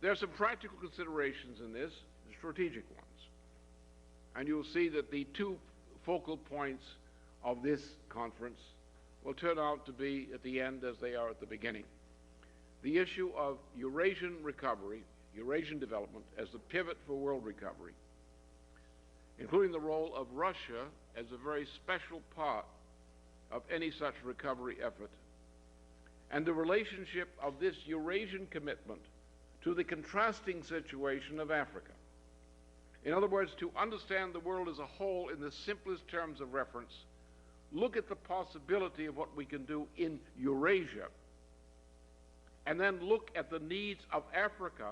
There are some practical considerations in this, strategic ones. And you'll see that the two focal points of this conference will turn out to be at the end as they are at the beginning. The issue of Eurasian recovery, Eurasian development as the pivot for world recovery, including the role of Russia as a very special part of any such recovery effort, and the relationship of this Eurasian commitment to the contrasting situation of Africa. In other words, to understand the world as a whole in the simplest terms of reference, look at the possibility of what we can do in Eurasia, and then look at the needs of Africa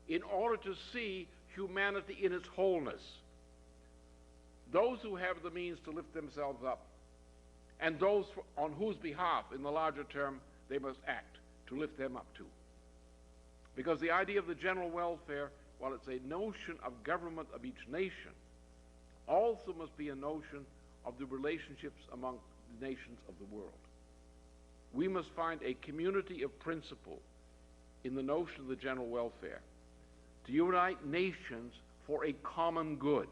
in order to see humanity in its wholeness. Those who have the means to lift themselves up, and those on whose behalf, in the larger term, they must act to lift them up too. Because the idea of the general welfare, while it's a notion of government of each nation, also must be a notion of the relationships among the nations of the world. We must find a community of principle in the notion of the general welfare to unite nations for a common good.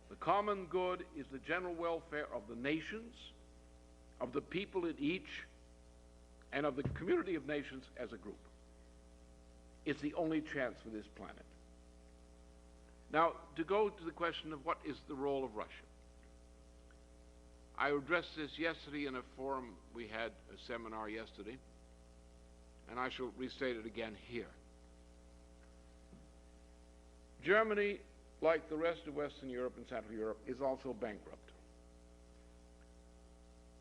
The common good is the general welfare of the nations, of the people in each, and of the community of nations as a group. It's the only chance for this planet. Now, to go to the question of what is the role of Russia. I addressed this yesterday in a forum. We had a seminar yesterday, and I shall restate it again here. Germany, like the rest of Western Europe and Central Europe, is also bankrupt.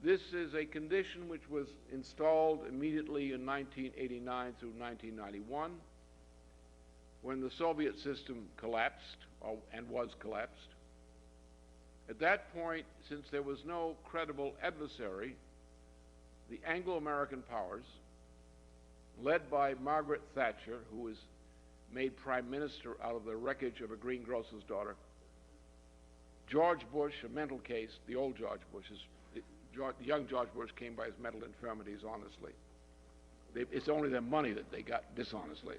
This is a condition which was installed immediately in 1989 through 1991, when the Soviet system collapsed, and was collapsed. At that point, since there was no credible adversary, the Anglo-American powers, led by Margaret Thatcher, who was made prime minister out of the wreckage of a greengrocer's daughter, George Bush, a mental case, the old George Bush, the young George Bush came by his mental infirmities honestly. It's only their money that they got dishonestly.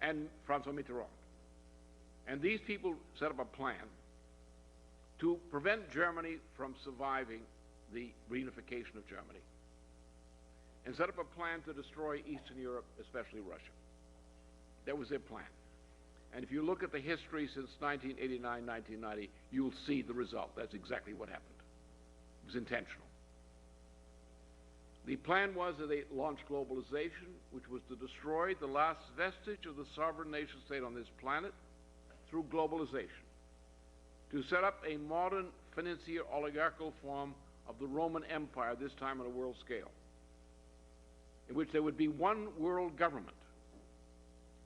And Francois Mitterrand. And these people set up a plan to prevent Germany from surviving the reunification of Germany, and set up a plan to destroy Eastern Europe, especially Russia. That was their plan. And if you look at the history since 1989, 1990, you'll see the result. That's exactly what happened. It was intentional. The plan was that they launched globalization, which was to destroy the last vestige of the sovereign nation state on this planet through globalization, to set up a modern financier oligarchical form of the Roman Empire, this time on a world scale, in which there would be one world government,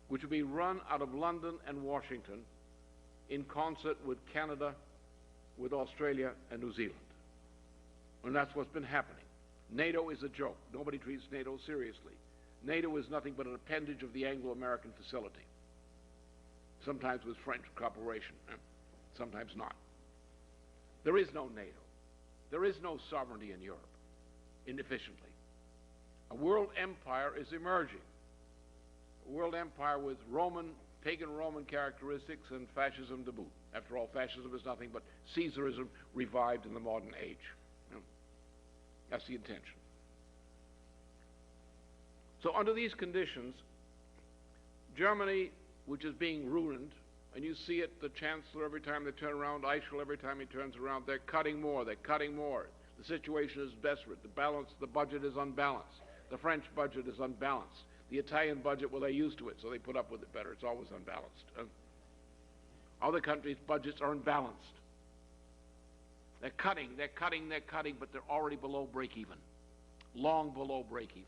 which would be run out of London and Washington in concert with Canada, with Australia and New Zealand. And that's what's been happening. NATO is a joke. Nobody treats NATO seriously. NATO is nothing but an appendage of the Anglo-American facility, sometimes with French cooperation, sometimes not. There is no NATO. There is no sovereignty in Europe, inefficiently. A world empire is emerging. A world empire with pagan Roman characteristics and fascism to boot. After all, fascism is nothing but Caesarism revived in the modern age. That's the intention. So under these conditions, Germany, which is being ruined, and you see it, the Chancellor every time they turn around, Eichel every time he turns around, they're cutting more, they're cutting more. The situation is desperate. The budget is unbalanced. The French budget is unbalanced. The Italian budget, well, they're used to it, so they put up with it better. It's always unbalanced. Other countries' budgets are unbalanced. They're cutting, but they're already below break-even, long below break-even.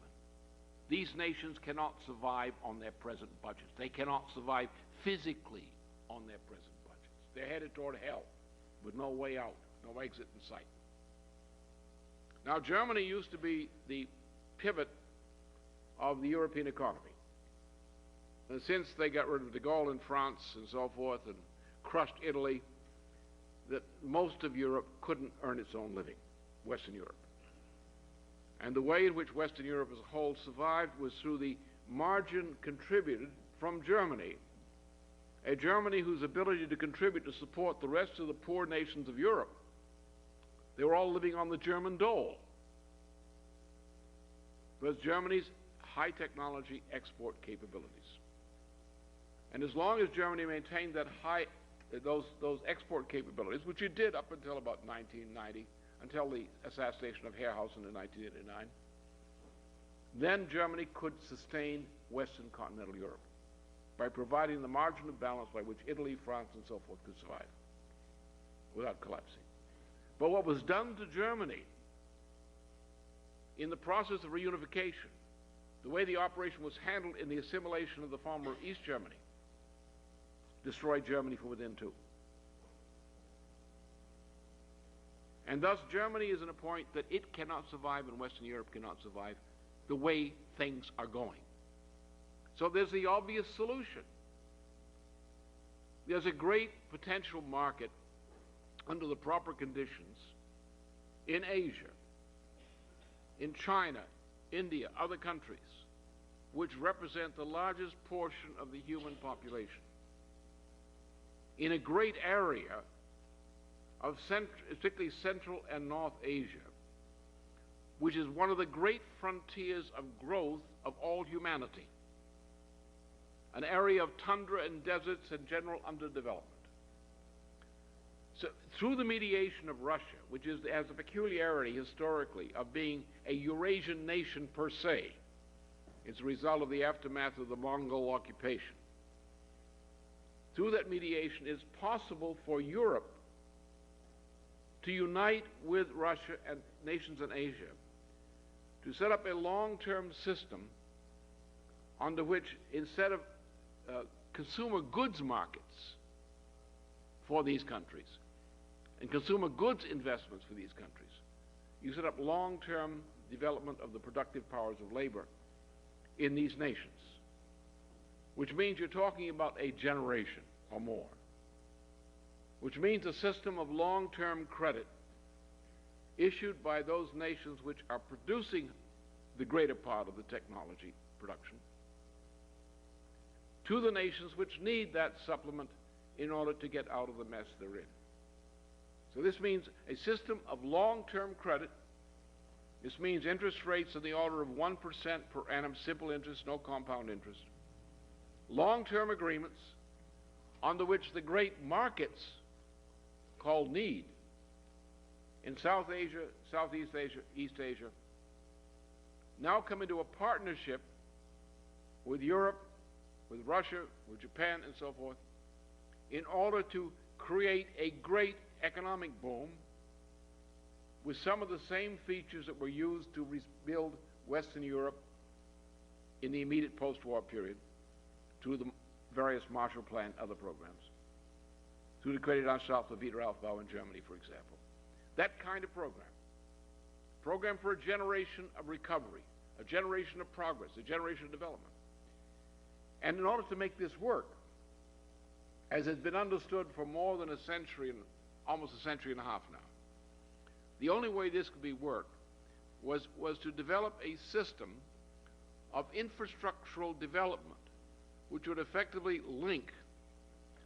These nations cannot survive on their present budgets. They cannot survive physically on their present budgets. They're headed toward hell with no way out, no exit in sight. Now, Germany used to be the pivot of the European economy. And since they got rid of de Gaulle in France and so forth and crushed Italy, that most of Europe couldn't earn its own living, Western Europe. And the way in which Western Europe as a whole survived was through the margin contributed from Germany, a Germany whose ability to contribute to support the rest of the poor nations of Europe. They were all living on the German dole. Was Germany's high technology export capabilities. And as long as Germany maintained that those export capabilities, which it did up until about 1990, until the assassination of Herrhausen in 1989, then Germany could sustain Western continental Europe by providing the margin of balance by which Italy, France, and so forth could survive without collapsing. But what was done to Germany in the process of reunification, the way the operation was handled in the assimilation of the former East Germany, destroyed Germany from within too. And thus Germany is at a point that it cannot survive and Western Europe cannot survive the way things are going. So there's the obvious solution. There's a great potential market under the proper conditions in Asia, in China, India, other countries, which represent the largest portion of the human population. In a great area of particularly Central and North Asia, which is one of the great frontiers of growth of all humanity, an area of tundra and deserts and general underdevelopment. So through the mediation of Russia, which has a peculiarity historically of being a Eurasian nation per se, it's a result of the aftermath of the Mongol occupation. Through that mediation, it's possible for Europe to unite with Russia and nations in Asia to set up a long-term system under which, instead of consumer goods markets for these countries and consumer goods investments for these countries, you set up long-term development of the productive powers of labor in these nations, which means you're talking about a generation or more, which means a system of long-term credit issued by those nations which are producing the greater part of the technology production to the nations which need that supplement in order to get out of the mess they're in. So this means a system of long-term credit. This means interest rates in the order of 1% per annum, simple interest, no compound interest. Long-term agreements under which the great markets called need in South Asia, Southeast Asia, East Asia, now come into a partnership with Europe, with Russia, with Japan, and so forth, in order to create a great economic boom with some of the same features that were used to rebuild Western Europe in the immediate post-war period through the various Marshall Plan, other programs, through the Kreditanstalt for Wiederaufbau in Germany, for example. That kind of program for a generation of recovery, a generation of progress, a generation of development. And in order to make this work, as has been understood for more than a century, and almost a century and a half now, the only way this could be worked was to develop a system of infrastructural development which would effectively link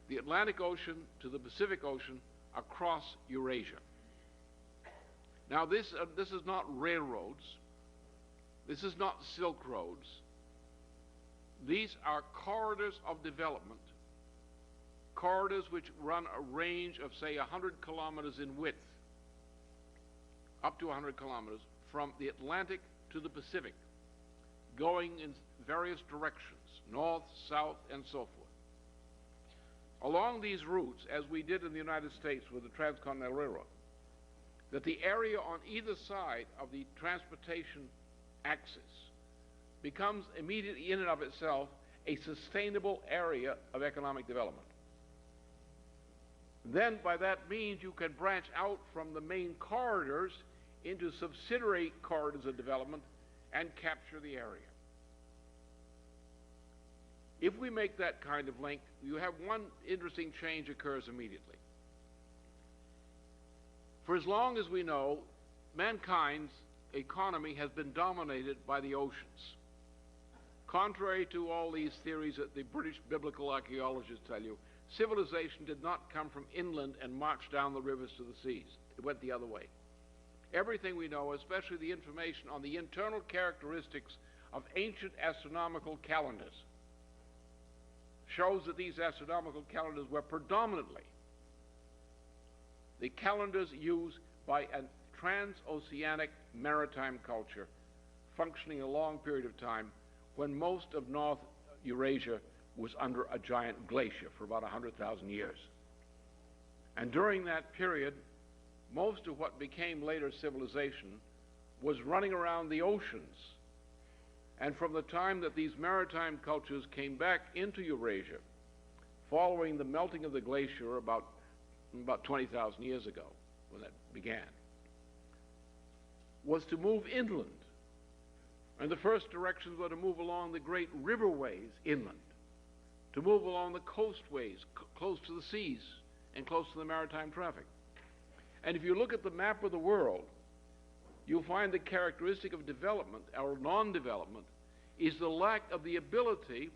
the Atlantic Ocean to the Pacific Ocean across Eurasia. Now this is not railroads, this is not Silk Roads. These are corridors of development, corridors which run a range of, say, 100 kilometers in width, up to 100 kilometers, from the Atlantic to the Pacific, going in various directions, north, south, and so forth. Along these routes, as we did in the United States with the Transcontinental Railroad, that the area on either side of the transportation axis becomes immediately in and of itself a sustainable area of economic development. Then by that means you can branch out from the main corridors into subsidiary corridors of development and capture the area. If we make that kind of link, you have one interesting change occurs immediately. For as long as we know, mankind's economy has been dominated by the oceans. Contrary to all these theories that the British biblical archaeologists tell you, civilization did not come from inland and march down the rivers to the seas. It went the other way. Everything we know, especially the information on the internal characteristics of ancient astronomical calendars, shows that these astronomical calendars were predominantly the calendars used by a transoceanic maritime culture functioning a long period of time when most of North Eurasia was under a giant glacier for about 100,000 years. And during that period, most of what became later civilization was running around the oceans. And from the time that these maritime cultures came back into Eurasia, following the melting of the glacier about 20,000 years ago, when that began, was to move inland. And the first directions were to move along the great riverways inland, to move along the coastways close to the seas and close to the maritime traffic. And if you look at the map of the world, you'll find the characteristic of development, or non-development, is the lack of the ability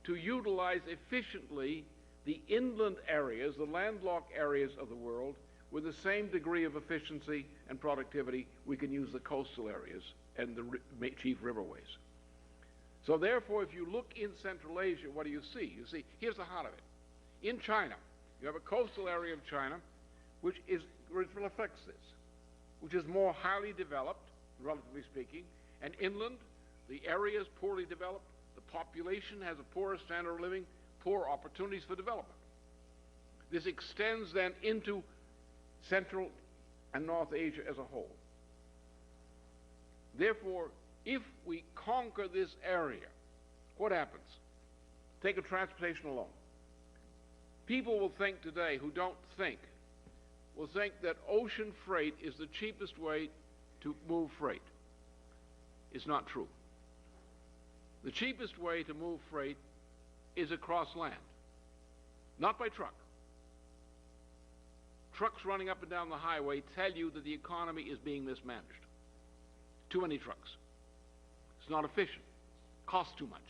to utilize efficiently the inland areas, the landlocked areas of the world, with the same degree of efficiency and productivity we can use the coastal areas and the chief riverways. So therefore, if you look in Central Asia, what do you see? You see, here's the heart of it. In China, you have a coastal area of China which reflects this, which is more highly developed, relatively speaking, and inland, the area is poorly developed, the population has a poorer standard of living, poor opportunities for development. This extends then into Central and North Asia as a whole. Therefore, if we conquer this area, what happens? Take a transportation alone. People will think today, who don't think, will think that ocean freight is the cheapest way to move freight. It's not true. The cheapest way to move freight is across land, not by truck. Trucks running up and down the highway tell you that the economy is being mismanaged. Too many trucks. It's not efficient. Costs too much.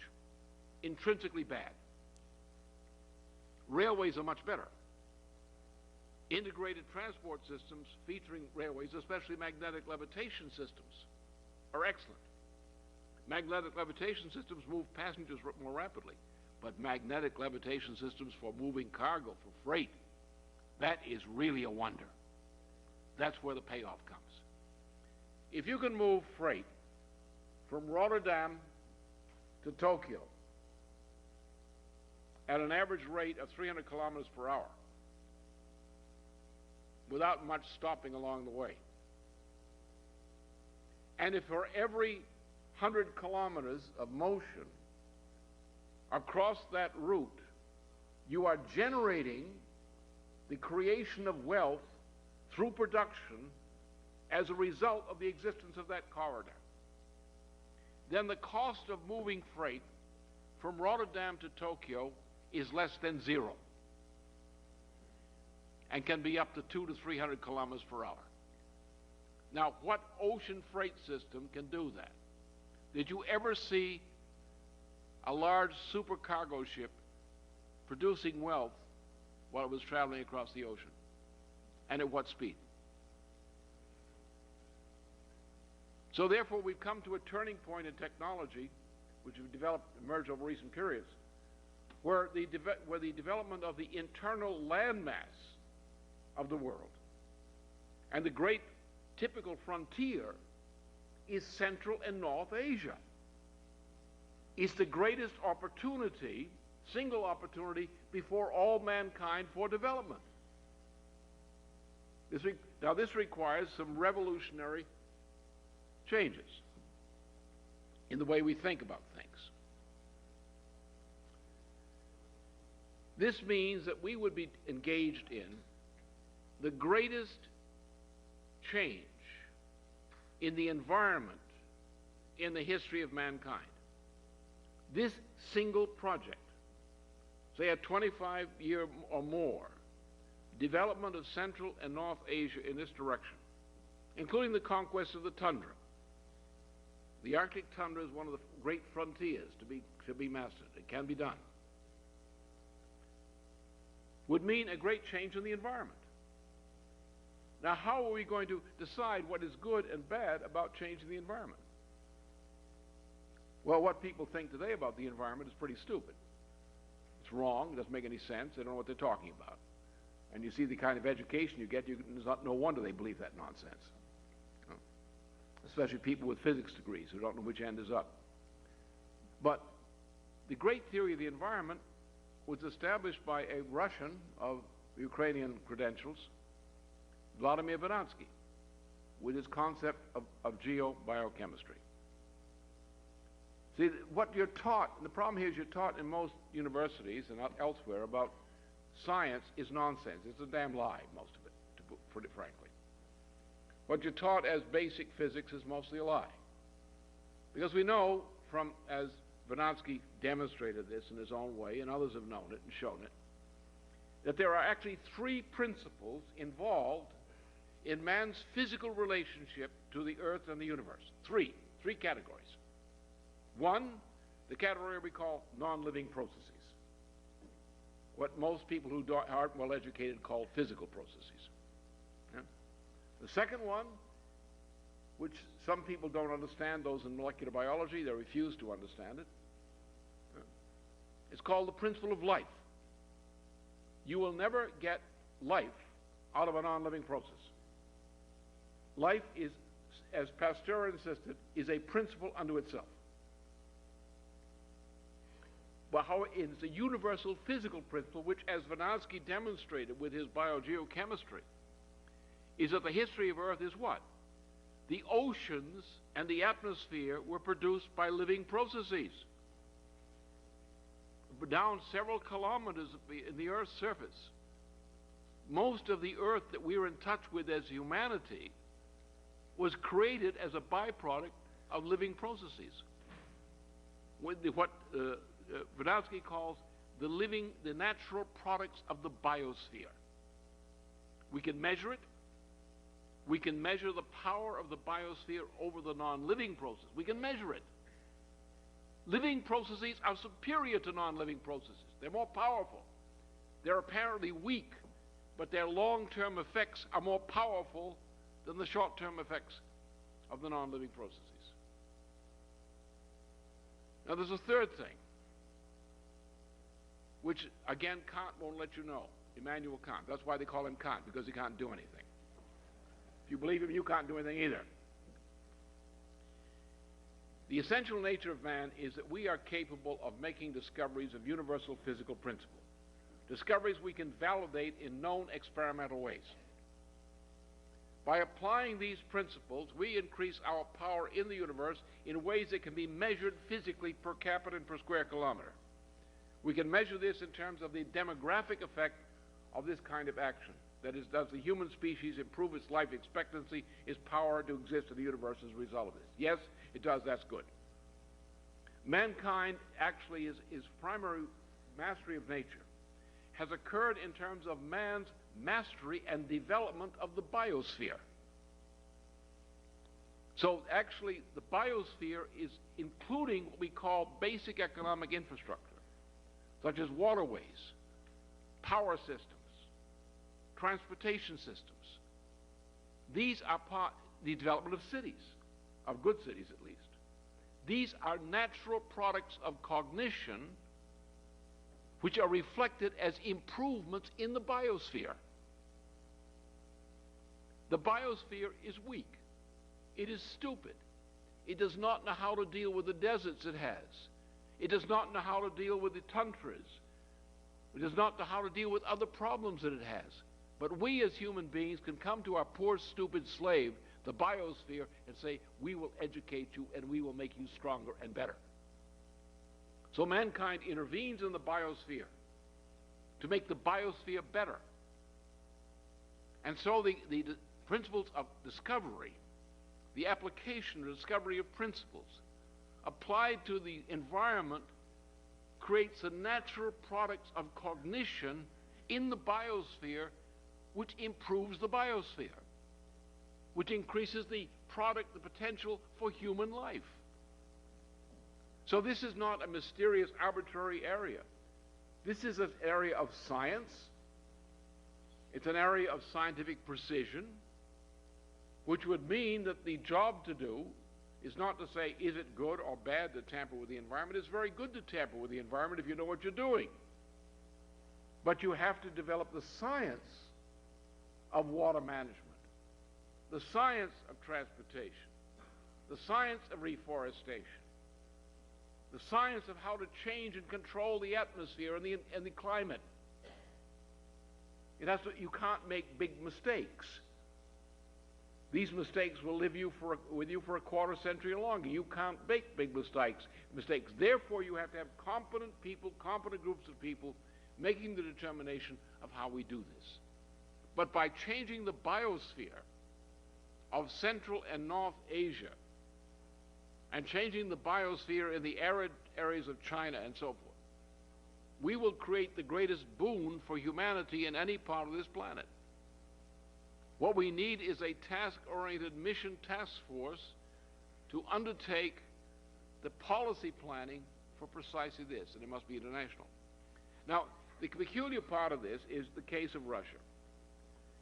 Intrinsically bad. Railways are much better. Integrated transport systems featuring railways, especially magnetic levitation systems, are excellent. Magnetic levitation systems move passengers more rapidly, but magnetic levitation systems for moving cargo, for freight, that is really a wonder. That's where the payoff comes. If you can move freight from Rotterdam to Tokyo at an average rate of 300 kilometers per hour without much stopping along the way, and if for every 100 kilometers of motion across that route you are generating the creation of wealth through production as a result of the existence of that corridor, then the cost of moving freight from Rotterdam to Tokyo is less than zero and can be up to 200 to 300 kilometers per hour. Now, what ocean freight system can do that? Did you ever see a large supercargo ship producing wealth while it was traveling across the ocean? And at what speed? So therefore, we've come to a turning point in technology, which have emerged over recent periods, where the development of the internal landmass of the world and the great typical frontier is Central and North Asia. It's the greatest opportunity, single opportunity, before all mankind for development. Now this requires some revolutionary changes in the way we think about things. This means that we would be engaged in the greatest change in the environment in the history of mankind. This single project, say a 25-year or more, development of Central and North Asia in this direction, including the conquest of the tundra, The Arctic tundra is one of the great frontiers to be mastered. It can be done. Would mean a great change in the environment. Now, how are we going to decide what is good and bad about changing the environment? Well, what people think today about the environment is pretty stupid. It's wrong, it doesn't make any sense, they don't know what they're talking about. And you see the kind of education you get, no wonder they believe that nonsense. Especially people with physics degrees who don't know which end is up. But the great theory of the environment was established by a Russian of Ukrainian credentials, Vladimir Vernadsky, with his concept of geobiochemistry. See, what you're taught, and the problem here is you're taught in most universities and elsewhere about science is nonsense. It's a damn lie, most of it, to put it frankly. What you're taught as basic physics is mostly a lie. Because we know from, as Vernadsky demonstrated this in his own way, and others have known it and shown it, that there are actually three principles involved in man's physical relationship to the earth and the universe. Three categories. One, the category we call non-living processes. What most people who aren't well educated call physical processes. Yeah? The second one, which some people don't understand, those in molecular biology, they refuse to understand it. Yeah? It's called the principle of life. You will never get life out of a non-living process. Life is, as Pasteur insisted, is a principle unto itself. But how it is a universal physical principle, which, as Vernadsky demonstrated with his biogeochemistry, is that the history of Earth is what? The oceans and the atmosphere were produced by living processes. Down several kilometers in the Earth's surface, most of the Earth that we're in touch with as humanity was created as a byproduct of living processes. What Vernadsky calls the natural products of the biosphere. We can measure it. We can measure the power of the biosphere over the non-living process. We can measure it. Living processes are superior to non-living processes. They're more powerful. They're apparently weak, but their long-term effects are more powerful than the short-term effects of the non-living processes. Now, there's a third thing, which, again, Kant won't let you know. Immanuel Kant. That's why they call him Kant, because he can't do anything. If you believe him, you can't do anything either. The essential nature of man is that we are capable of making discoveries of universal physical principle. Discoveries we can validate in known experimental ways. By applying these principles, we increase our power in the universe in ways that can be measured physically per capita and per square kilometer. We can measure this in terms of the demographic effect of this kind of action. That is, does the human species improve its life expectancy, its power to exist in the universe as a result of this? Yes, it does. That's good. Mankind actually is primary mastery of nature has occurred in terms of man's mastery and development of the biosphere. So actually, the biosphere is including what we call basic economic infrastructure, such as waterways, power systems, transportation systems. These are the development of cities, of good cities at least. These are natural products of cognition which are reflected as improvements in the biosphere. The biosphere is weak. It is stupid. It does not know how to deal with the deserts it has. It does not know how to deal with the tundras. It does not know how to deal with other problems that it has. But we as human beings can come to our poor, stupid slave, the biosphere, and say, we will educate you and we will make you stronger and better. So mankind intervenes in the biosphere to make the biosphere better. And so the principles of discovery, the application or discovery of principles applied to the environment creates the natural products of cognition in the biosphere, which improves the biosphere, which increases the potential for human life. So this is not a mysterious, arbitrary area. This is an area of science. It's an area of scientific precision, which would mean that the job to do is not to say, is it good or bad to tamper with the environment? It's very good to tamper with the environment if you know what you're doing. But you have to develop the science of water management, the science of transportation, the science of reforestation, the science of how to change and control the atmosphere and the climate. You can't make big mistakes. These mistakes will live with you for a quarter century or longer. You can't make big mistakes. Therefore, you have to have competent people, competent groups of people making the determination of how we do this. But by changing the biosphere of Central and North Asia and changing the biosphere in the arid areas of China and so forth, we will create the greatest boon for humanity in any part of this planet. What we need is a task-oriented mission task force to undertake the policy planning for precisely this, and it must be international. Now, the peculiar part of this is the case of Russia.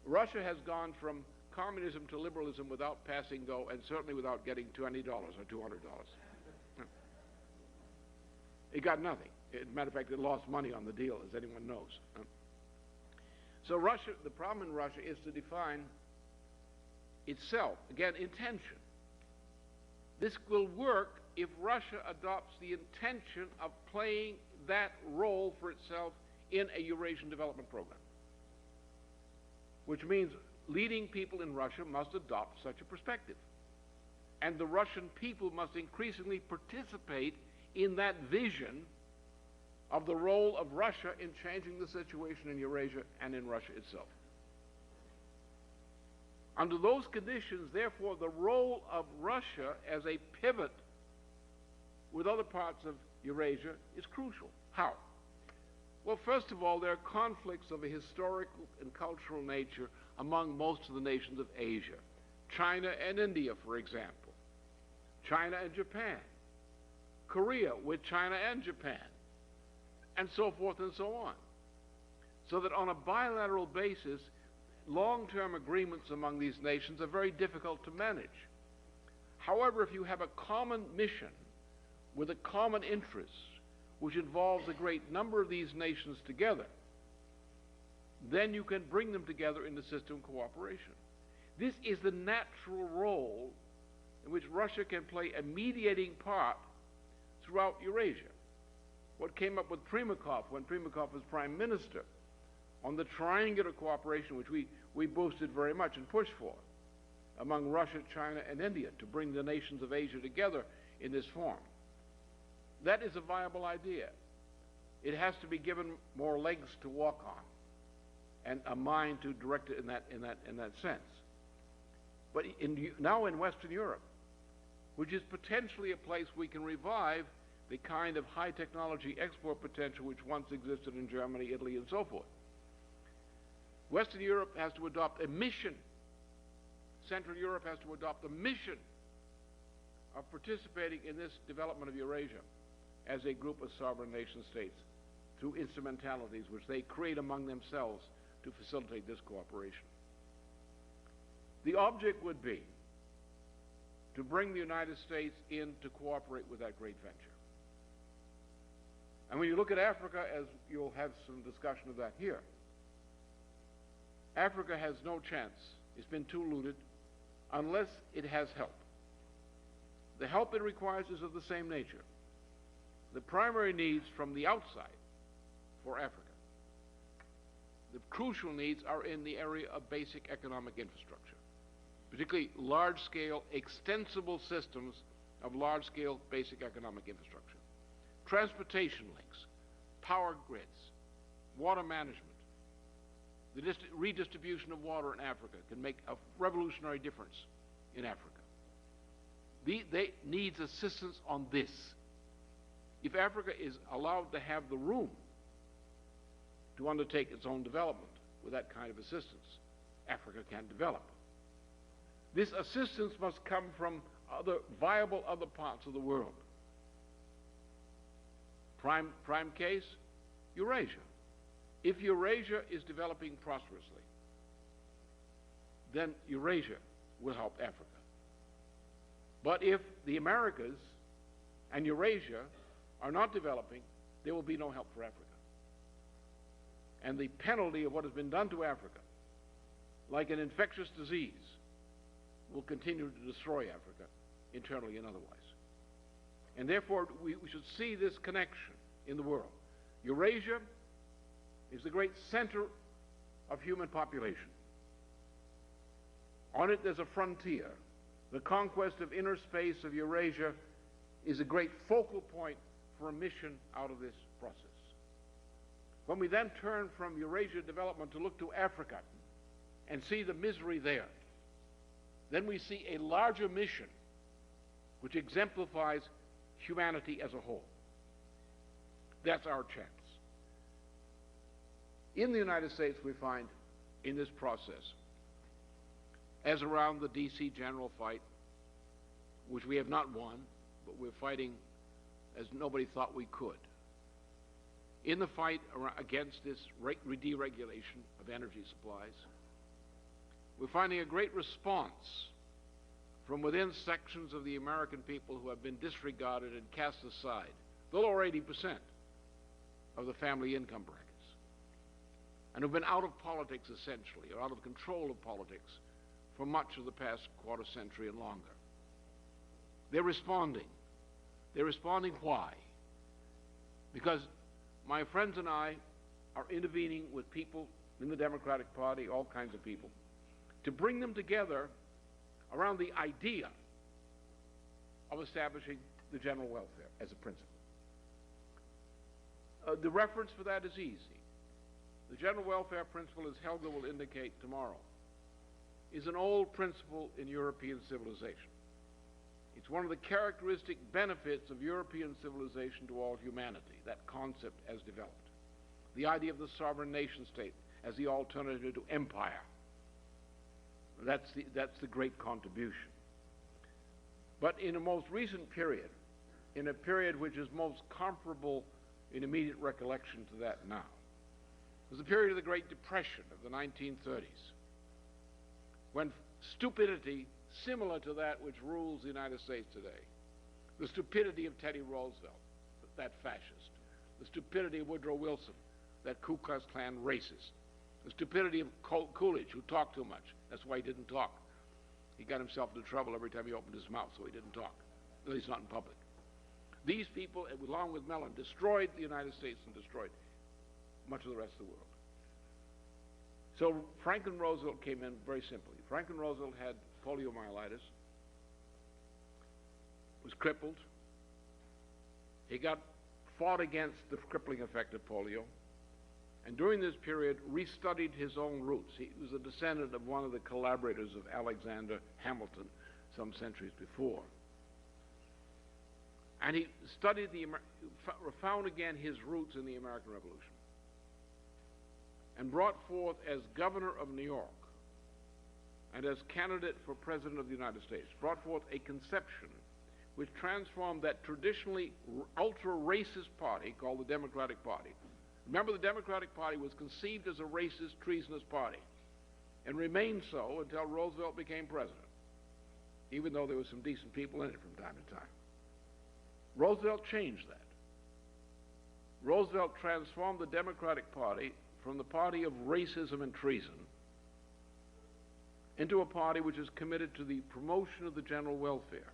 Russia has gone from communism to liberalism without passing go, and certainly without getting $20 or $200. It got nothing. As a matter of fact, it lost money on the deal, as anyone knows. So Russia, the problem in Russia is to define itself, again, intention. This will work if Russia adopts the intention of playing that role for itself in a Eurasian development program, which means leading people in Russia must adopt such a perspective. And the Russian people must increasingly participate in that vision of the role of Russia in changing the situation in Eurasia and in Russia itself. Under those conditions, therefore, the role of Russia as a pivot with other parts of Eurasia is crucial. How? Well, first of all, there are conflicts of a historical and cultural nature among most of the nations of Asia. China and India, for example. China and Japan. Korea with China and Japan. And so forth and so on. So that on a bilateral basis, long-term agreements among these nations are very difficult to manage. However, if you have a common mission with a common interest, which involves a great number of these nations together, then you can bring them together in the system of cooperation. This is the natural role in which Russia can play a mediating part throughout Eurasia. What came up with Primakov when Primakov was prime minister on the triangular cooperation which we boosted very much and pushed for among Russia, China, and India to bring the nations of Asia together in this form. That is a viable idea. It has to be given more legs to walk on and a mind to direct it in that sense. But now in Western Europe, which is potentially a place we can revive the kind of high technology export potential which once existed in Germany, Italy, and so forth. Western Europe has to adopt a mission. Central Europe has to adopt a mission of participating in this development of Eurasia as a group of sovereign nation states through instrumentalities which they create among themselves to facilitate this cooperation. The object would be to bring the United States in to cooperate with that great venture. And when you look at Africa, as you'll have some discussion of that here, Africa has no chance. It's been too looted unless it has help. The help it requires is of the same nature. The primary needs from the outside for Africa, the crucial needs are in the area of basic economic infrastructure, particularly large-scale, extensible systems of large-scale basic economic infrastructure. Transportation links, power grids, water management. The redistribution of water in Africa can make a revolutionary difference in Africa. They needs assistance on this. If Africa is allowed to have the room to undertake its own development with that kind of assistance, Africa can develop. This assistance must come from viable other parts of the world. Prime case, Eurasia. If Eurasia is developing prosperously, then Eurasia will help Africa. But if the Americas and Eurasia are not developing, there will be no help for Africa. And the penalty of what has been done to Africa, like an infectious disease, will continue to destroy Africa, internally and otherwise. And therefore, we should see this connection in the world. Eurasia is the great center of human population. On it, there's a frontier. The conquest of inner space of Eurasia is a great focal point for a mission out of this process. When we then turn from Eurasia development to look to Africa and see the misery there, then we see a larger mission which exemplifies humanity as a whole. That's our chance. In the United States, we find in this process, as around the D.C. general fight, which we have not won, but we're fighting as nobody thought we could. In the fight against this deregulation of energy supplies, we're finding a great response from within sections of the American people who have been disregarded and cast aside, the lower 80% of the family income brackets, and who've been out of politics essentially, or out of control of politics for much of the past quarter century and longer. They're responding. They're responding why? Because my friends and I are intervening with people in the Democratic Party, all kinds of people, to bring them together around the idea of establishing the general welfare as a principle. The reference for that is easy. The general welfare principle, as Helga will indicate tomorrow, is an old principle in European civilization. It's one of the characteristic benefits of European civilization to all humanity, that concept as developed. The idea of the sovereign nation state as the alternative to empire. That's the great contribution. But in a most recent period, in a period which is most comparable in immediate recollection to that now, was the period of the Great Depression of the 1930s, when stupidity similar to that which rules the United States today, the stupidity of Teddy Roosevelt, that fascist, the stupidity of Woodrow Wilson, that Ku Klux Klan racist, the stupidity of Coolidge, who talked too much. That's why he didn't talk. He got himself into trouble every time he opened his mouth, so he didn't talk, at least not in public. These people, along with Mellon, destroyed the United States and destroyed much of the rest of the world. So Franklin Roosevelt came in very simply. Franklin Roosevelt had poliomyelitis, was crippled. He fought against the crippling effect of polio, and during this period restudied his own roots. He was a descendant of one of the collaborators of Alexander Hamilton some centuries before. And he studied found again his roots in the American Revolution, and brought forth as governor of New York and as candidate for president of the United States, brought forth a conception which transformed that traditionally ultra-racist party called the Democratic Party. Remember, the Democratic Party was conceived as a racist, treasonous party, and remained so until Roosevelt became president, even though there were some decent people in it from time to time. Roosevelt changed that. Roosevelt transformed the Democratic Party from the party of racism and treason into a party which is committed to the promotion of the general welfare.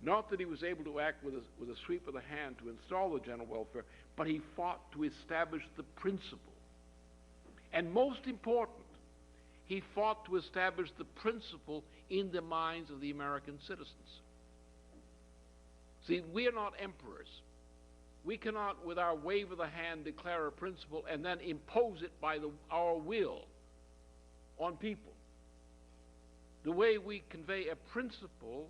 Not that he was able to act with a sweep of the hand to install the general welfare, but he fought to establish the principle. And most important, he fought to establish the principle in the minds of the American citizens. See, we are not emperors. We cannot, with our wave of the hand, declare a principle and then impose it by our will on people. The way we convey a principle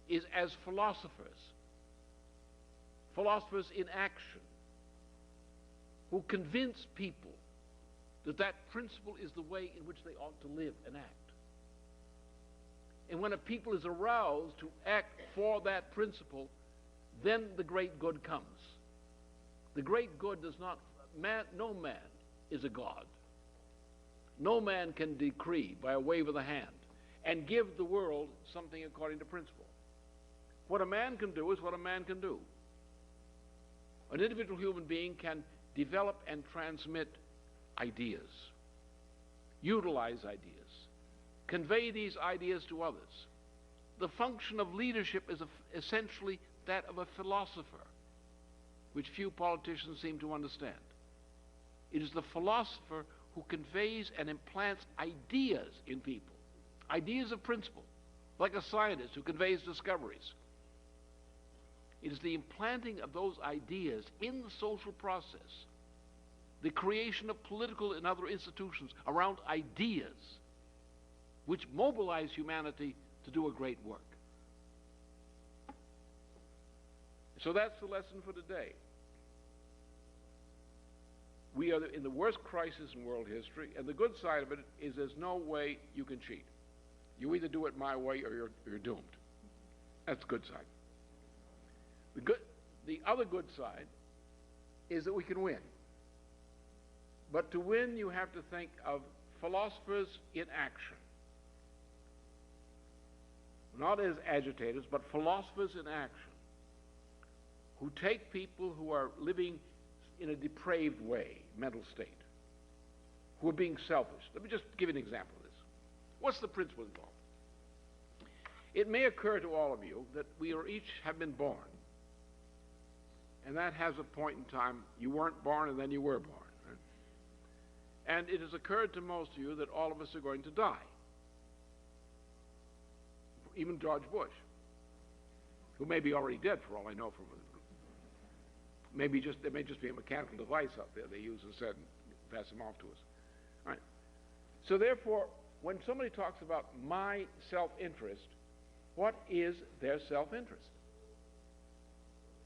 is as philosophers in action, who convince people that that principle is the way in which they ought to live and act. And when a people is aroused to act for that principle, then the great good comes. The great good does not, no man is a god. No man can decree by a wave of the hand and give the world something according to principle. What a man can do is what a man can do. An individual human being can develop and transmit ideas, utilize ideas, convey these ideas to others. The function of leadership is essentially that of a philosopher, which few politicians seem to understand. It is the philosopher who conveys and implants ideas in people, ideas of principle, like a scientist who conveys discoveries. It is the implanting of those ideas in the social process, the creation of political and other institutions around ideas, which mobilize humanity to do a great work. So that's the lesson for today. We are in the worst crisis in world history, and the good side of it is there's no way you can cheat. You either do it my way or you're doomed. That's the good side. The other good side is that we can win. But to win, you have to think of philosophers in action. Not as agitators, but philosophers in action, who take people who are living in a depraved way, mental state, who are being selfish. Let me just give you an example of this. What's the principle involved? It may occur to all of you that we are each have been born. And that has a point in time. You weren't born and then you were born. Right? And it has occurred to most of you that all of us are going to die. Even George Bush, who may be already dead for all I know from there may just be a mechanical device out there they use instead and pass them off to us. All right. So therefore, when somebody talks about my self-interest, what is their self-interest?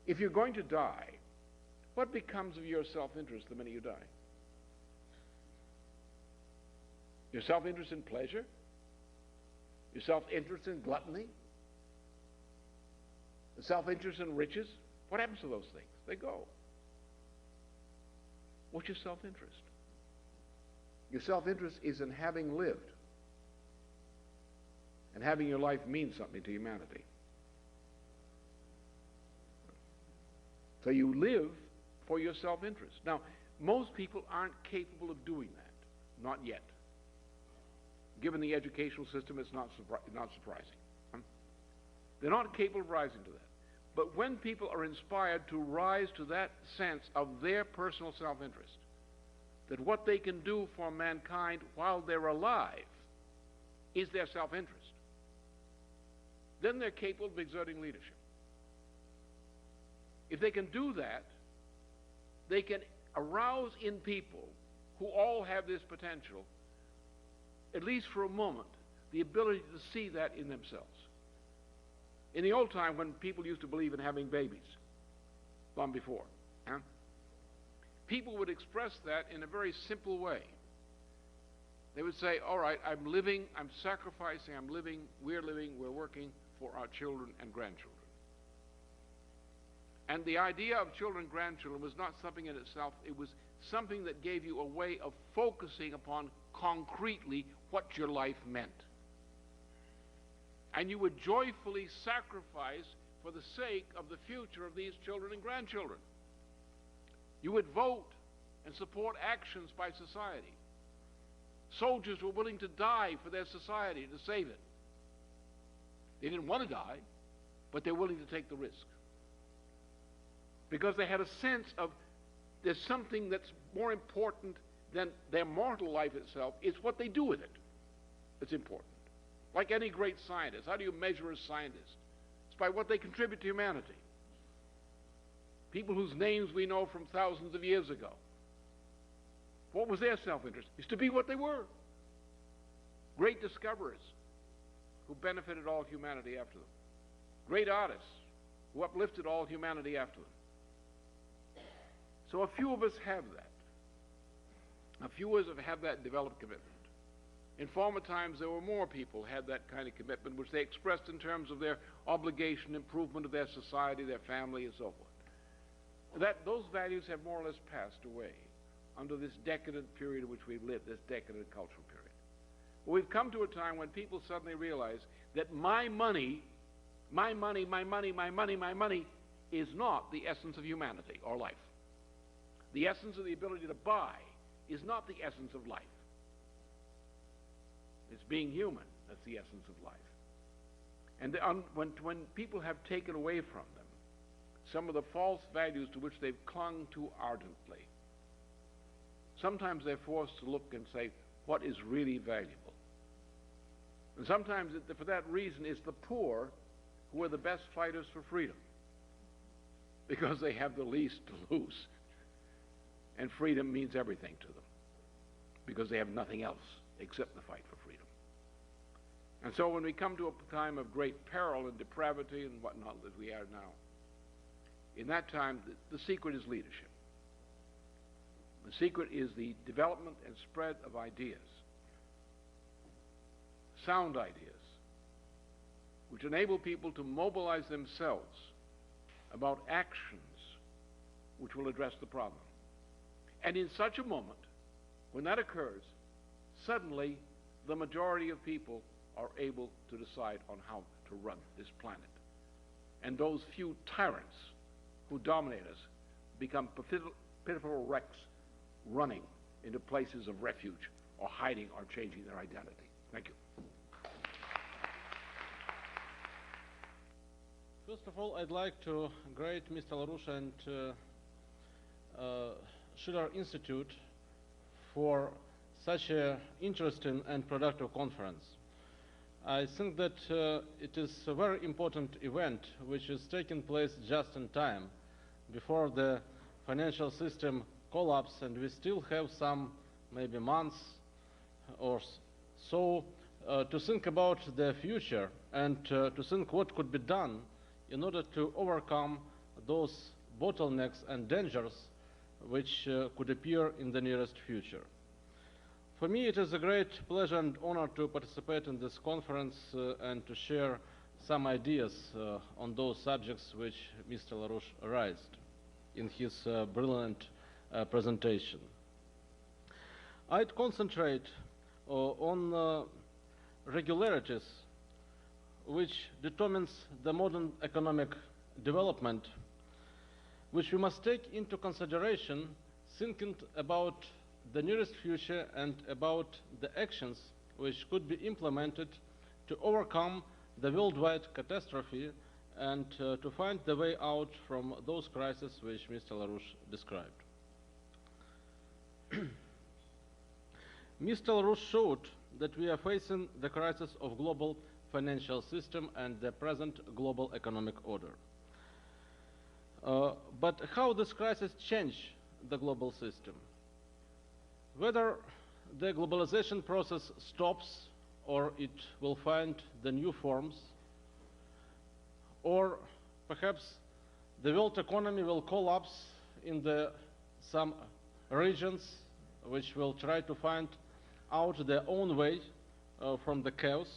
If you're going to die, what becomes of your self-interest the minute you die? Your self-interest in pleasure? Your self-interest in gluttony? The self-interest in riches? What happens to those things? They go. What's your self-interest? Your self-interest is in having lived and having your life mean something to humanity. So you live for your self-interest. Now, most people aren't capable of doing that. Not yet. Given the educational system, it's not surprising. They're not capable of rising to that. But when people are inspired to rise to that sense of their personal self-interest, that what they can do for mankind while they're alive is their self-interest, then they're capable of exerting leadership. If they can do that, they can arouse in people who all have this potential, at least for a moment, the ability to see that in themselves. In the old time, when people used to believe in having babies, long before, people would express that in a very simple way. They would say, all right, I'm living, I'm sacrificing, I'm living, we're working for our children and grandchildren. And the idea of children and grandchildren was not something in itself, it was something that gave you a way of focusing upon concretely what your life meant. And you would joyfully sacrifice for the sake of the future of these children and grandchildren. You would vote and support actions by society. Soldiers were willing to die for their society to save it. They didn't want to die, but they're willing to take the risk. Because they had a sense of there's something that's more important than their mortal life itself. It's what they do with it that's important. Like any great scientist, how do you measure a scientist? It's by what they contribute to humanity. People whose names we know from thousands of years ago. What was their self-interest? Is to be what they were. Great discoverers who benefited all humanity after them. Great artists who uplifted all humanity after them. So a few of us have that. A few of us have that developed commitment. In former times, there were more people who had that kind of commitment, which they expressed in terms of their obligation, improvement of their society, their family, and so forth. Those values have more or less passed away under this decadent period in which we've lived, this decadent cultural period. We've come to a time when people suddenly realize that my money is not the essence of humanity or life. The essence of the ability to buy is not the essence of life. It's being human that's the essence of life. And when people have taken away from them some of the false values to which they've clung too ardently, sometimes they're forced to look and say, what is really valuable? And sometimes, for that reason, it's the poor who are the best fighters for freedom, because they have the least to lose. And freedom means everything to them, because they have nothing else except the fight for freedom. And so when we come to a time of great peril and depravity and whatnot that we are now, in that time, the secret is leadership. The secret is the development and spread of ideas, sound ideas, which enable people to mobilize themselves about actions which will address the problem. And in such a moment, when that occurs, suddenly the majority of people are able to decide on how to run this planet. And those few tyrants who dominate us become pitiful wrecks running into places of refuge or hiding or changing their identity. Thank you. First of all, I'd like to greet Mr. LaRouche and Schiller Institute for such an interesting and productive conference. I think that it is a very important event which is taking place just in time before the financial system collapse, and we still have some maybe months or so to think about the future and to think what could be done in order to overcome those bottlenecks and dangers which could appear in the nearest future. For me, it is a great pleasure and honor to participate in this conference and to share some ideas on those subjects which Mr. LaRouche raised in his brilliant presentation. I'd concentrate on regularities which determines the modern economic development, which we must take into consideration thinking about the nearest future and about the actions which could be implemented to overcome the worldwide catastrophe and to find the way out from those crises which Mr. LaRouche described. Mr. LaRouche showed that we are facing the crisis of global financial system and the present global economic order. But how this crisis change the global system? Whether the globalization process stops or it will find the new forms, or perhaps the world economy will collapse in some regions which will try to find out their own way from the chaos,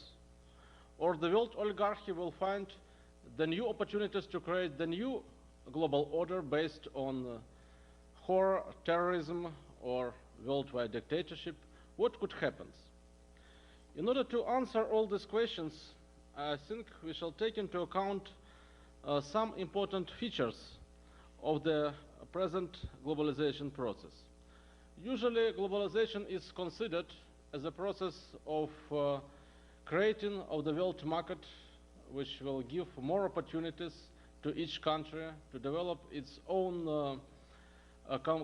or the world oligarchy will find the new opportunities to create the new global order based on horror, terrorism, or worldwide dictatorship. What could happen? In order to answer all these questions, I think we shall take into account some important features of the present globalization process. Usually, globalization is considered as a process of creating of the world market, which will give more opportunities to each country to develop its own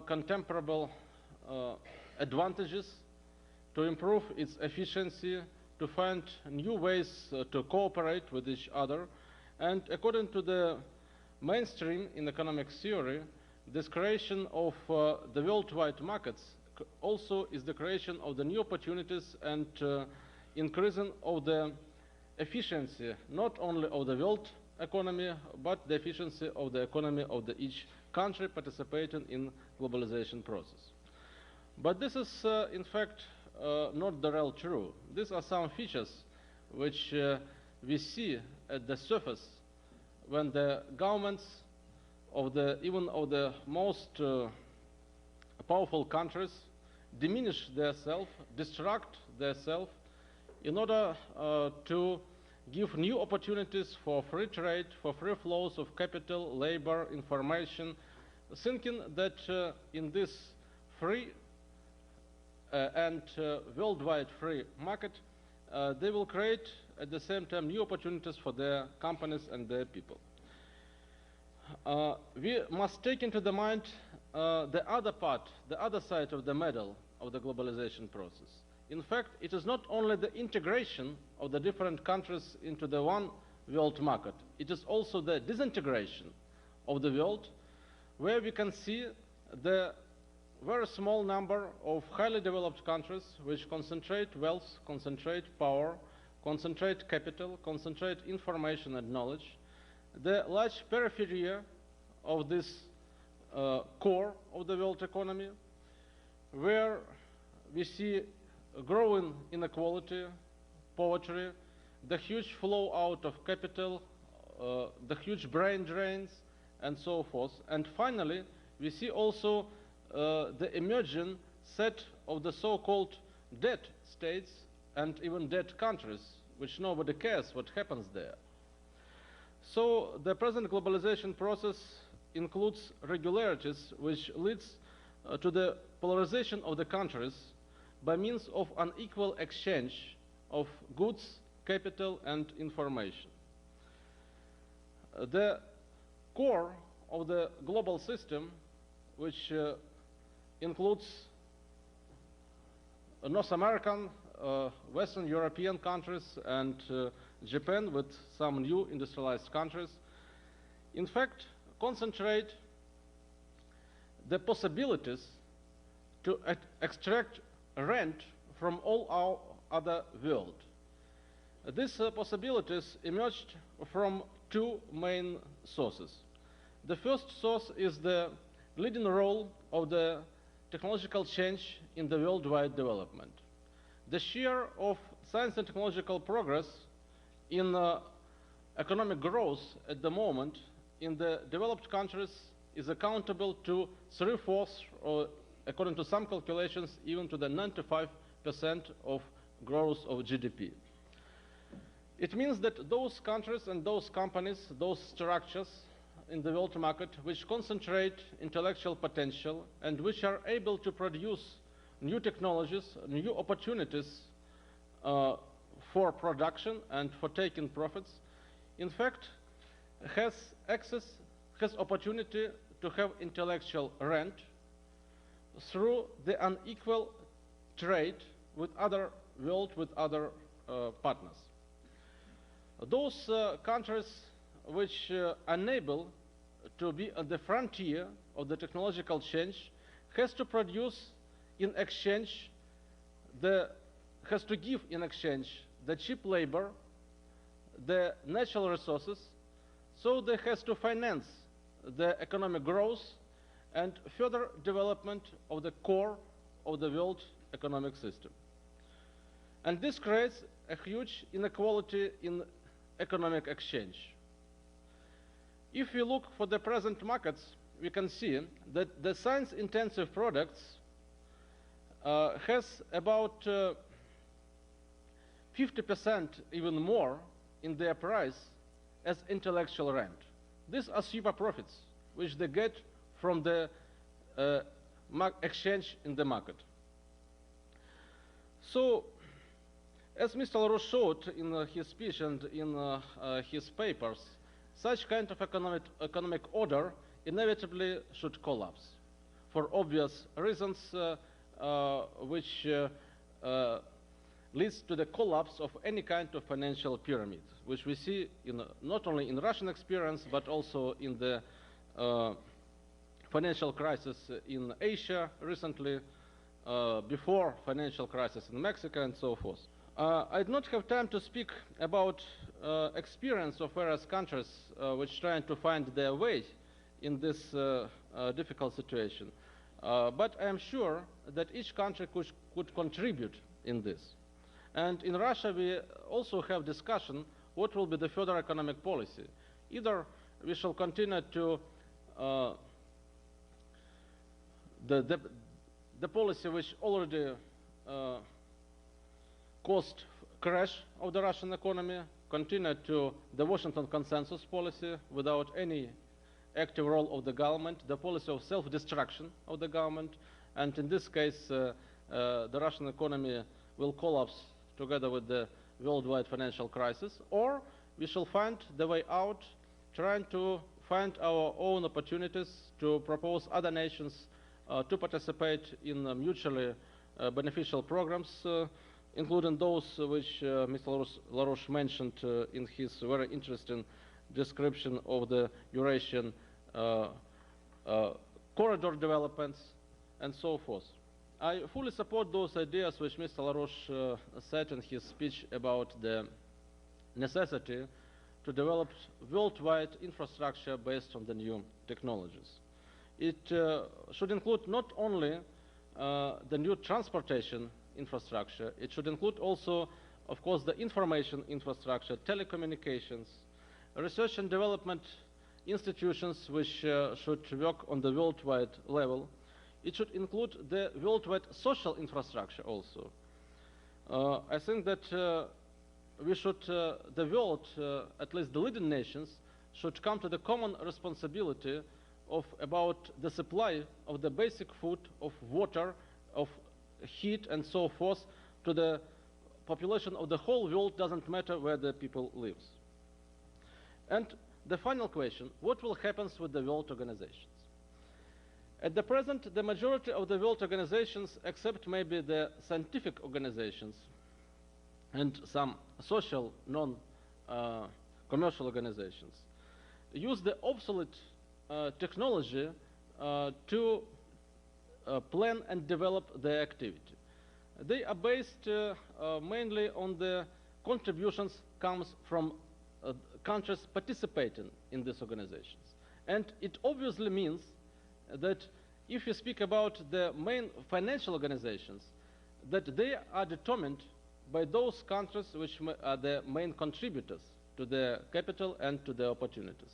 contemporary advantages, to improve its efficiency, to find new ways to cooperate with each other. And according to the mainstream in economic theory, this creation of the worldwide markets also is the creation of the new opportunities and increasing of the efficiency, not only of the world economy, but the efficiency of the economy of each country participating in globalization process. But this is, in fact, not the real true. These are some features which we see at the surface when the governments of even of the most powerful countries diminish themselves, distract themselves in order to give new opportunities for free trade, for free flows of capital, labor, information, thinking that in this free and worldwide free market, they will create at the same time new opportunities for their companies and their people. We must take into the mind the other part, the other side of the medal of the globalization process. In fact, it is not only the integration of the different countries into the one world market, it is also the disintegration of the world, where we can see the very small number of highly developed countries which concentrate wealth, concentrate power, concentrate capital, concentrate information and knowledge, the large periphery of this core of the world economy, where we see growing inequality, poverty, the huge flow out of capital, the huge brain drains, and so forth. And finally, we see also the emerging set of the so-called dead states and even dead countries, which nobody cares what happens there. So the present globalization process includes regularities which leads to the polarization of the countries by means of unequal exchange of goods, capital, and information. The core of the global system, which includes North American, Western European countries, and Japan with some new industrialized countries, in fact, concentrate the possibilities to extract rent from all our other world. These possibilities emerged from two main sources. The first source is the leading role of the technological change in the worldwide development. The share of science and technological progress in economic growth at the moment in the developed countries is accountable to 3/4, or according to some calculations, even to the 95% of growth of GDP. It means that those countries and those companies, those structures in the world market which concentrate intellectual potential and which are able to produce new technologies, new opportunities for production and for taking profits, in fact, has opportunity to have intellectual rent through the unequal trade with other world, with other partners. Those countries which are unable to be at the frontier of the technological change has to produce in exchange has to give in exchange the cheap labor, the natural resources, so they has to finance the economic growth and further development of the core of the world economic system. And this creates a huge inequality in economic exchange. If we look for the present markets, we can see that the science-intensive products has about 50% even more in their price as intellectual rent. These are super profits which they get from the exchange in the market. So, as Mr. LaRouche showed in his speech and in his papers, such kind of economic order inevitably should collapse for obvious reasons which leads to the collapse of any kind of financial pyramid, which we see not only in Russian experience, but also in the financial crisis in Asia recently, before financial crisis in Mexico, and so forth. I do not have time to speak about experience of various countries which trying to find their way in this difficult situation. But I am sure that each country could contribute in this. And in Russia, we also have discussion what will be the further economic policy. Either we shall continue to the policy which already caused crash of the Russian economy, continue to the Washington consensus policy without any active role of the government, the policy of self-destruction of the government, and in this case, the Russian economy will collapse together with the worldwide financial crisis, or we shall find the way out, trying to find our own opportunities to propose other nations to participate in mutually beneficial programs, including those which Mr. LaRouche mentioned in his very interesting description of the Eurasian corridor developments and so forth. I fully support those ideas which Mr. LaRouche said in his speech about the necessity to develop worldwide infrastructure based on the new technologies. It should include not only the new transportation infrastructure, it should include also, of course, the information infrastructure, telecommunications, research and development institutions which should work on the worldwide level. It should include the worldwide social infrastructure also. I think that we should, the world, at least the leading nations, should come to the common responsibility of about the supply of the basic food, of water, of heat and so forth to the population of the whole world, doesn't matter where the people live. And the final question, what will happen with the world organizations? At the present, the majority of the world organizations, except maybe the scientific organizations and some social, non-commercial organizations, use the obsolete technology to plan and develop their activity. They are based mainly on the contributions comes from countries participating in these organizations. And it obviously means that if you speak about the main financial organizations, that they are determined by those countries which are the main contributors to the capital and to the opportunities.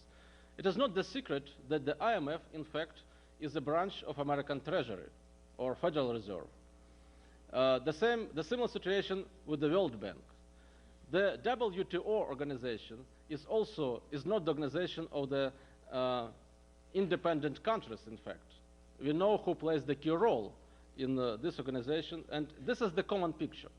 It is not the secret that the IMF, in fact, is a branch of American Treasury or Federal Reserve. The similar situation with the World Bank. The WTO organization is not the organization of the independent countries, in fact. We know who plays the key role in this organization, and this is the common picture.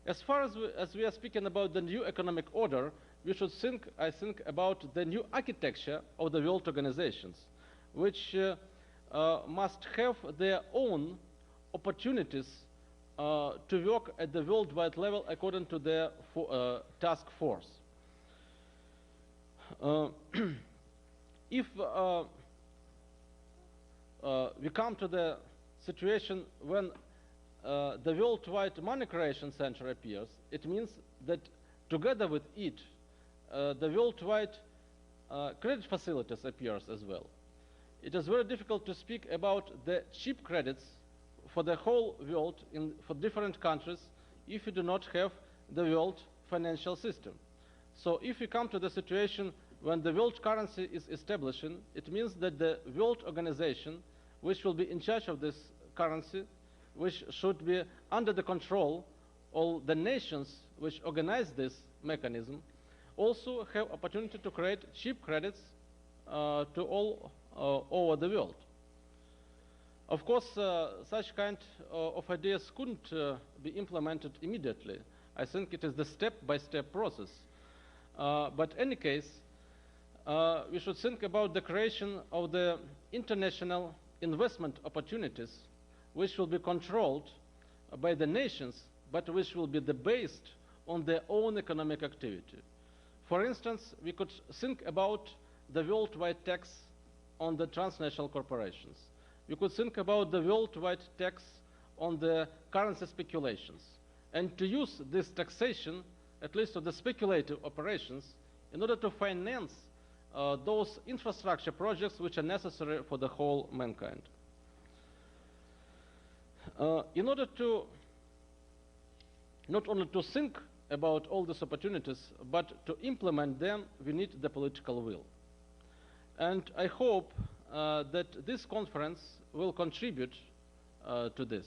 As far as we are speaking about the new economic order, we should think, I think, about the new architecture of the world organizations, which must have their own opportunities to work at the worldwide level according to their task force. If we come to the situation when the worldwide money creation center appears, it means that together with it, the worldwide credit facilities appears as well. It is very difficult to speak about the cheap credits for the whole world for different countries if you do not have the world financial system. So if we come to the situation when the world currency is establishing, it means that the world organization, which will be in charge of this currency, which should be under the control of the nations which organize this mechanism, also have opportunity to create cheap credits to all over the world. Of course, such kind of ideas couldn't be implemented immediately. I think it is the step-by-step process. But in any case, we should think about the creation of the international investment opportunities, which will be controlled by the nations, but which will be based on their own economic activity. For instance, we could think about the worldwide tax on the transnational corporations. We could think about the worldwide tax on the currency speculations, and to use this taxation, at least of the speculative operations, in order to finance those infrastructure projects which are necessary for the whole mankind. In order to not only to think about all these opportunities, but to implement them, we need the political will. And I hope that this conference will contribute to this.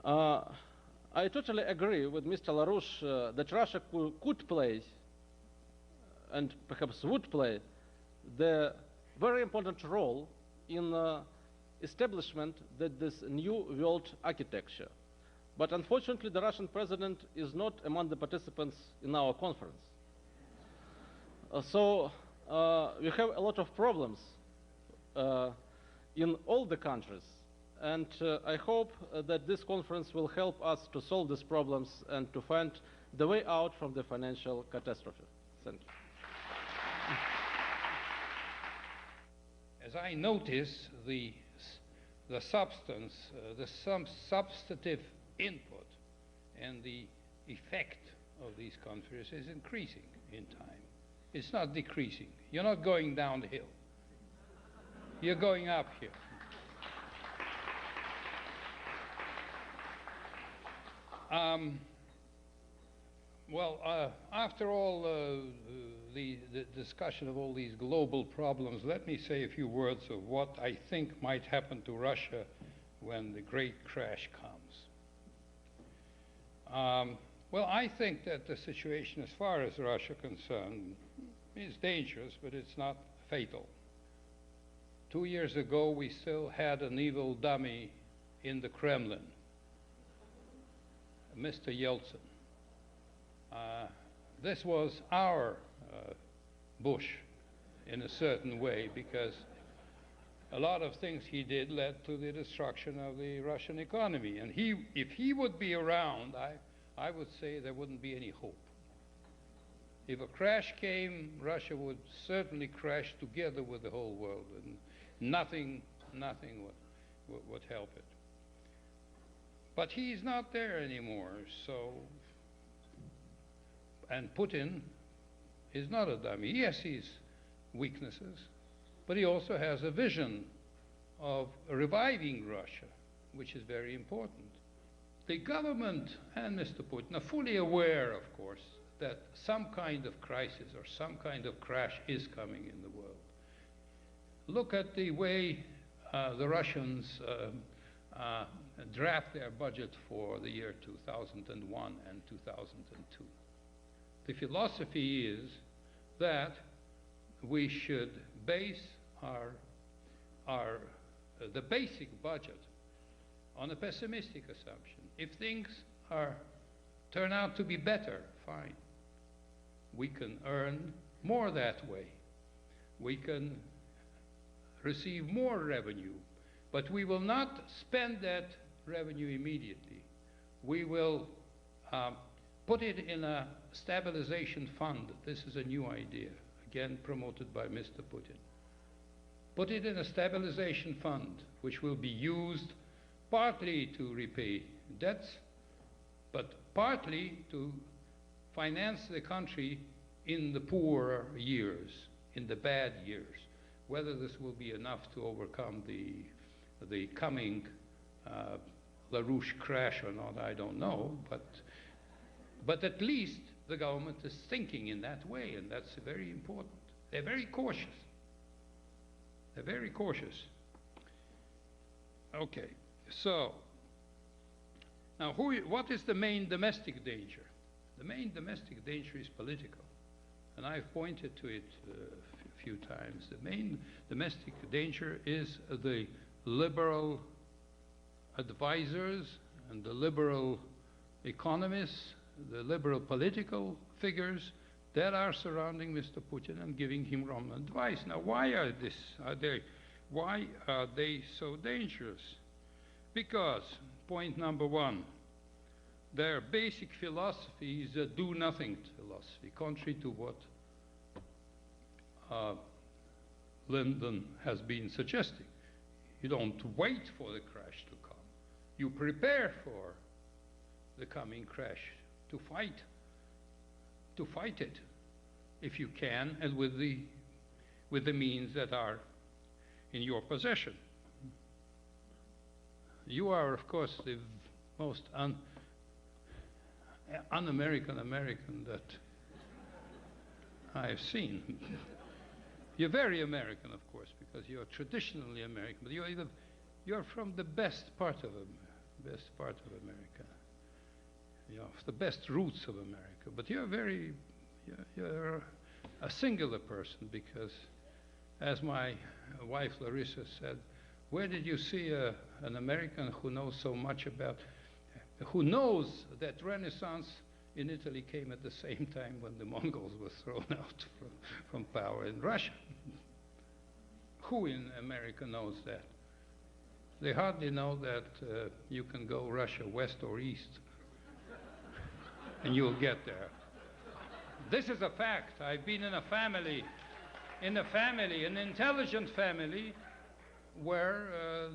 I totally agree with Mr. LaRouche that Russia could play, and perhaps would play, the very important role in establishment that this new world architecture. But unfortunately, the Russian president is not among the participants in our conference. So we have a lot of problems in all the countries. And I hope that this conference will help us to solve these problems and to find the way out from the financial catastrophe. Thank you. As I notice, the substance, the substantive input and the effect of these conferences is increasing in time. It's not decreasing. You're not going down the hill. You're going up here. After all the discussion of all these global problems, let me say a few words of what I think might happen to Russia when the great crash comes. I think that the situation as far as Russia is concerned is dangerous, but it's not fatal. 2 years ago, we still had an evil dummy in the Kremlin, Mr. Yeltsin. This was our Bush in a certain way, because a lot of things he did led to the destruction of the Russian economy. And if he would be around, I would say there wouldn't be any hope. If a crash came, Russia would certainly crash together with the whole world, and nothing would help it. But he's not there anymore, so, and Putin is not a dummy. He has his weaknesses, but he also has a vision of reviving Russia, which is very important. The government and Mr. Putin are fully aware, of course, that some kind of crisis or some kind of crash is coming in the world. Look at the way the Russians draft their budget for the year 2001 and 2002. The philosophy is that we should base the basic budget on a pessimistic assumption. If things turn out to be better, fine. We can earn more that way. We can receive more revenue, but we will not spend that revenue immediately. We will put it in a stabilization fund. This is a new idea, again promoted by Mr. Putin. Put it in a stabilization fund, which will be used partly to repay debts, but partly to finance the country in the poor years, in the bad years. Whether this will be enough to overcome the coming LaRouche crash or not, I don't know, but at least the government is thinking in that way, and that's very important. They're very cautious. They're very cautious. Okay, so now what is the main domestic danger? The main domestic danger is political, and I've pointed to it a few times. The main domestic danger is the liberal advisors and the liberal economists, the liberal political figures that are surrounding Mr. Putin and giving him wrong advice. Now, why are they so dangerous? Because, point number one, their basic philosophy is a do-nothing philosophy, contrary to what Lyndon has been suggesting. You don't wait for the crash to come. You prepare for the coming crash, to fight it, if you can, and with the means that are in your possession. You are, of course, the most un-American American that I've seen. You're very American, of course, because you're traditionally American, but you're from the best part of America. You're the best roots of America, but you're a singular person, because, as my wife Larissa said, where did you see an American who knows so much about, who knows that Renaissance in Italy came at the same time when the Mongols were thrown out from power in Russia? Who in America knows that? They hardly know that you can go Russia west or east, and you'll get there. This is a fact. I've been in a family, an intelligent family, where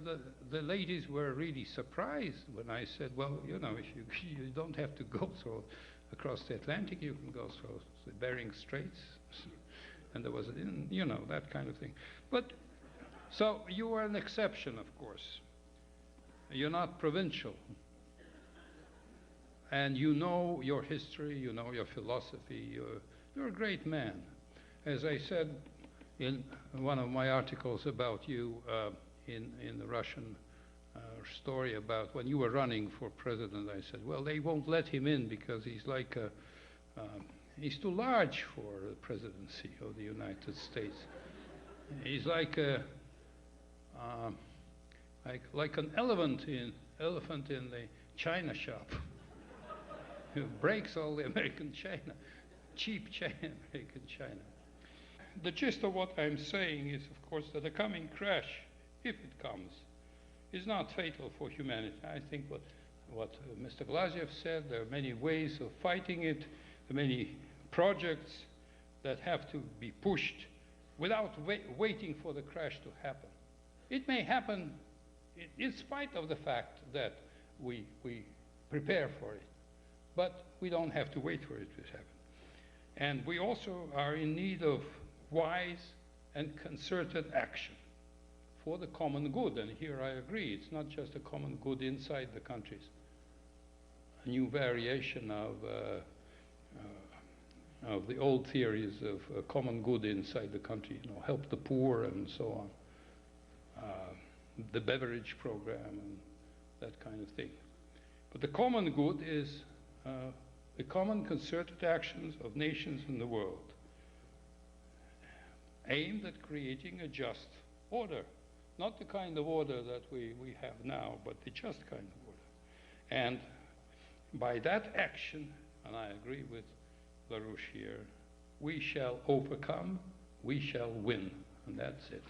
the ladies were really surprised when I said, well, you know, if you don't have to go across the Atlantic, you can go through the Bering Straits. And there was, you know, that kind of thing. But, so you are an exception, of course. You're not provincial. And you know your history, you know your philosophy, you're a great man. As I said in one of my articles about you in the Russian story about when you were running for president, I said, well, they won't let him in because he's like he's too large for the presidency of the United States. He's like like an elephant in the china shop. Who breaks all the American china, cheap china, American china. The gist of what I'm saying is, of course, that the coming crash, if it comes, is not fatal for humanity. I think what Mr. Glaziev said, there are many ways of fighting it, there are many projects that have to be pushed without waiting for the crash to happen. It may happen in spite of the fact that we prepare for it. But we don't have to wait for it to happen. And we also are in need of wise and concerted action for the common good. And here I agree, it's not just a common good inside the countries. A new variation of the old theories of common good inside the country, you know, help the poor and so on. The beverage program and that kind of thing. But the common good is the common concerted actions of nations in the world aimed at creating a just order, not the kind of order that we have now, but the just kind of order. And by that action, and I agree with LaRouche here, we shall overcome, we shall win, and that's it.